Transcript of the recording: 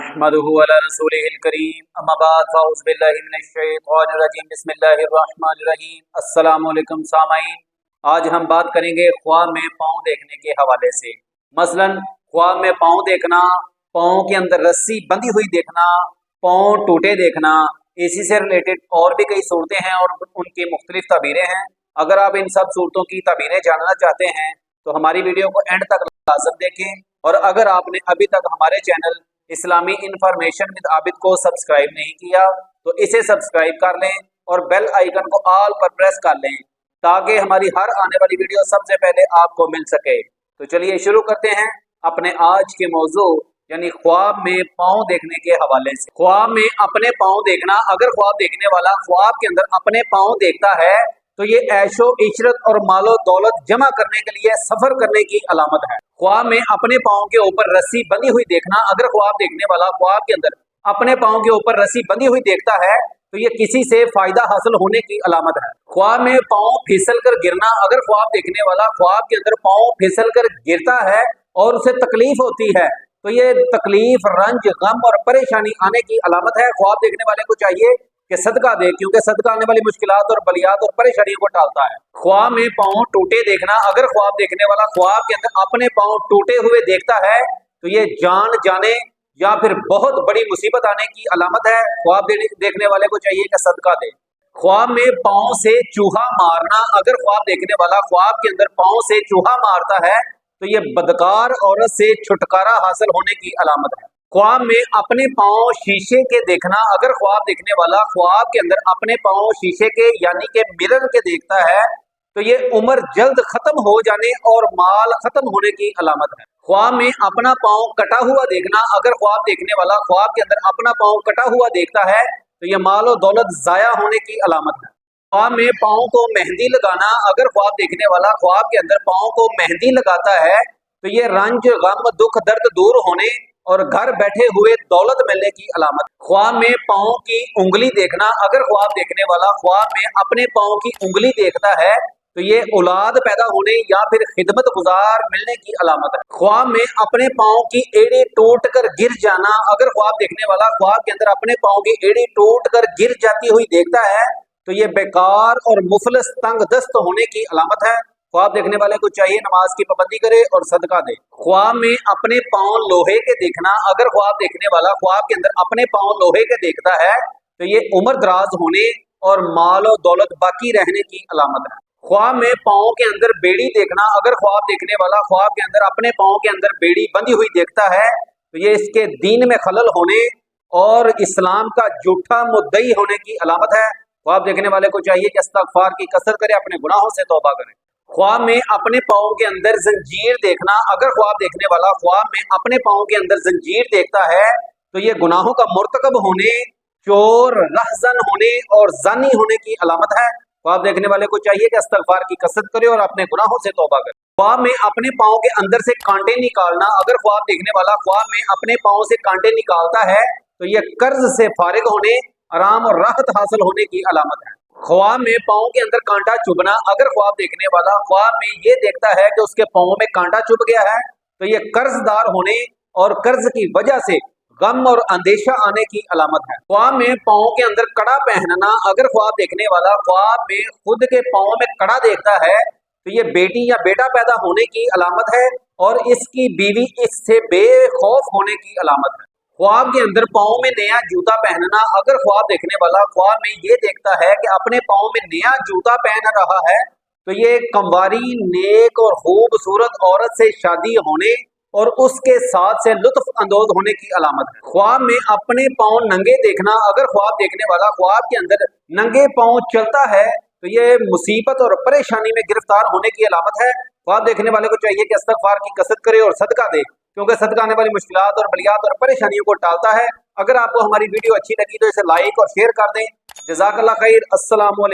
नहमदुहु अला रसूलिहिल करीम अम्मा बाद फ़अऊज़ु बिल्लाहि मिनश शैतानिर रजीम बिस्मिल्लाहिर रहमानिर रहीम। अस्सलामु अलैकुम सामाईन। आज हम बात करेंगे ख्वाब में पाँव देखने के हवाले से। मसलन ख्वाब में पाँव देखना, पाँव के अंदर रस्सी बंधी हुई देखना, पाँव टूटे देखना, इसी से रिलेटेड और भी कई सूरतें हैं और उनकी मुख्तलिफ ताबीरें हैं। अगर आप इन सब सूरतों की ताबीरें जानना चाहते हैं तो हमारी वीडियो को एंड तक लाज़िम देखें, और अगर आपने अभी तक हमारे channel Islami information with Abid को सब्सक्राइब नहीं किया तो इसे सब्सक्राइब कर लें और बेल आइकन को ऑल पर प्रेस कर लें ताकि हमारी हर आने वाली वीडियो सबसे पहले आपको मिल सके। तो चलिए शुरू करते हैं अपने आज के मौजू यानी ख्वाब में पाँव देखने के हवाले से। ख्वाब में अपने पाँव देखना, अगर ख्वाब देखने वाला ख्वाब के अंदर अपने पाँव देखता है तो ये ऐशो इशरत और मालो दौलत जमा करने के लिए सफर करने की अलामत है। ख्वाब में अपने पाँव के ऊपर रस्सी बंधी हुई देखना, अगर ख्वाब देखने वाला ख्वाब के अंदर अपने पाँव के ऊपर रस्सी बंधी हुई देखता है तो ये किसी से फायदा हासिल होने की अलामत है। ख्वाब में पाँव फिसल कर गिरना, अगर ख्वाब देखने वाला ख्वाब के अंदर पाँव फिसल कर गिरता है और उसे तकलीफ होती है तो ये तकलीफ, रंज, गम और परेशानी आने की अलामत है। ख्वाब देखने वाले को चाहिए कि सदका दे, क्योंकि सदका आने वाली मुश्किलात और बलियात और परेशानियों को टालता है। ख्वाब में पाँव टूटे देखना, अगर ख्वाब देखने वाला ख्वाब के अंदर अपने पाँव टूटे हुए देखता है तो ये जान जाने या फिर बहुत बड़ी मुसीबत आने की अलामत है। ख्वाब देखने वाले को चाहिए कि सदका दे। ख्वाब में पाँव से चूहा मारना, अगर ख्वाब देखने वाला ख्वाब के अंदर पाँव से चूहा मारता है तो ये बदकार औरत से छुटकारा हासिल होने की अलामत है। ख्वाब में अपने पाँव शीशे के देखना, अगर ख्वाब देखने वाला ख्वाब के अंदर अपने पाँव शीशे के यानी कि मिरर के देखता है तो ये उम्र जल्द खत्म हो जाने और माल खत्म होने की अलामत है। ख्वाब में अपना पाँव कटा हुआ देखना, अगर ख्वाब देखने वाला ख्वाब के अंदर अपना पाँव कटा हुआ देखता है तो ये माल और दौलत जाया होने की अलामत है। ख्वाब में पाँव को मेहंदी लगाना, अगर ख्वाब देखने वाला ख्वाब के अंदर पाँव को मेहंदी लगाता है तो ये रंज, गम, दुख, दर्द दूर होने और घर बैठे हुए दौलत मिलने की अलामत। ख्वाब में पाँव की उंगली देखना, अगर ख्वाब देखने वाला ख्वाब में अपने पाँव की उंगली देखता है तो ये औलाद पैदा होने या फिर खिदमत गुजार मिलने की अलामत है। ख्वाब में अपने पाँव की एड़ी टूट कर गिर जाना, अगर ख्वाब देखने वाला ख्वाब के अंदर अपने पाँव की एड़ी टूट कर गिर जाती हुई देखता है तो ये बेकार और मुफलिस तंग दस्त होने की अलामत है। ख्वाब देखने वाले को चाहिए नमाज की पाबंदी करे और सदका दे। ख्वाब में अपने पाँव लोहे के देखना, अगर ख्वाब देखने वाला ख्वाब के अंदर अपने पाँव लोहे के देखता है तो ये उम्र दराज होने और माल और दौलत बाकी रहने की अलामत है। ख्वाब में पाँव के अंदर बेड़ी देखना, अगर ख्वाब देखने वाला ख्वाब के अंदर अपने पाँव के अंदर बेड़ी बंधी हुई देखता है तो ये इसके दीन में खलल होने और इस्लाम का झूठा मुद्दई होने की अलामत है। ख्वाब देखने वाले को चाहिए कि इस्तिग़फ़ार की कसरत करे, अपने गुनाहों से तौबा करे। ख्वाब में अपने पाँव के अंदर जंजीर देखना, अगर ख्वाब देखने वाला ख्वाब में अपने पाँव के अंदर जंजीर देखता है तो ये गुनाहों का मुर्तकब होने, चोर, रहज़न होने और ज़ानी होने की अलामत है। ख्वाब देखने वाले को चाहिए कि इस्तिग़फ़ार की कसरत करे और अपने गुनाहों से तौबा करे। ख्वाब में अपने पाँव के अंदर से कांटे निकालना, अगर ख्वाब देखने वाला ख्वाब में अपने पाँव से कांटे निकालता है तो ये कर्ज से फारिग होने, आराम और राहत हासिल होने की अलामत है। ख्वाब में पाँव के अंदर कांटा चुभना, अगर ख्वाब देखने वाला ख्वाब में ये देखता है कि उसके पाँव में कांटा चुभ गया है तो ये कर्जदार होने और कर्ज की वजह से गम और अंदेशा आने की अलामत है। ख्वाब में पाँव के अंदर कड़ा पहनना, अगर ख्वाब देखने वाला ख्वाब में खुद के पाँव में कड़ा देखता है तो ये बेटी या बेटा पैदा होने की अलामत है और इसकी बीवी इससे बेखौफ होने की अलामत है। ख्वाब के अंदर पाँव में नया जूता पहनना, अगर ख्वाब देखने वाला ख्वाब में ये देखता है कि अपने पाँव में नया जूता पहन रहा है तो ये कमवारी, नेक और खूबसूरत औरत से शादी होने और उसके साथ से लुत्फ अंदोज होने की अलामत है। ख्वाब में अपने पाँव नंगे देखना, अगर ख्वाब देखने वाला ख्वाब के अंदर नंगे पाँव चलता है तो ये मुसीबत और परेशानी में गिरफ्तार होने की अलामत है। ख्वाब देखने वाले को चाहिए कि इस्तिग़फ़ार की कसरत करे और सदका दे, क्योंकि सदका आने वाली मुश्किलात और बलियात और परेशानियों को टालता है। अगर आपको हमारी वीडियो अच्छी लगी तो इसे लाइक और शेयर कर दें। जज़ाकल्लाह खैर। अस्सलाम वालेकुम।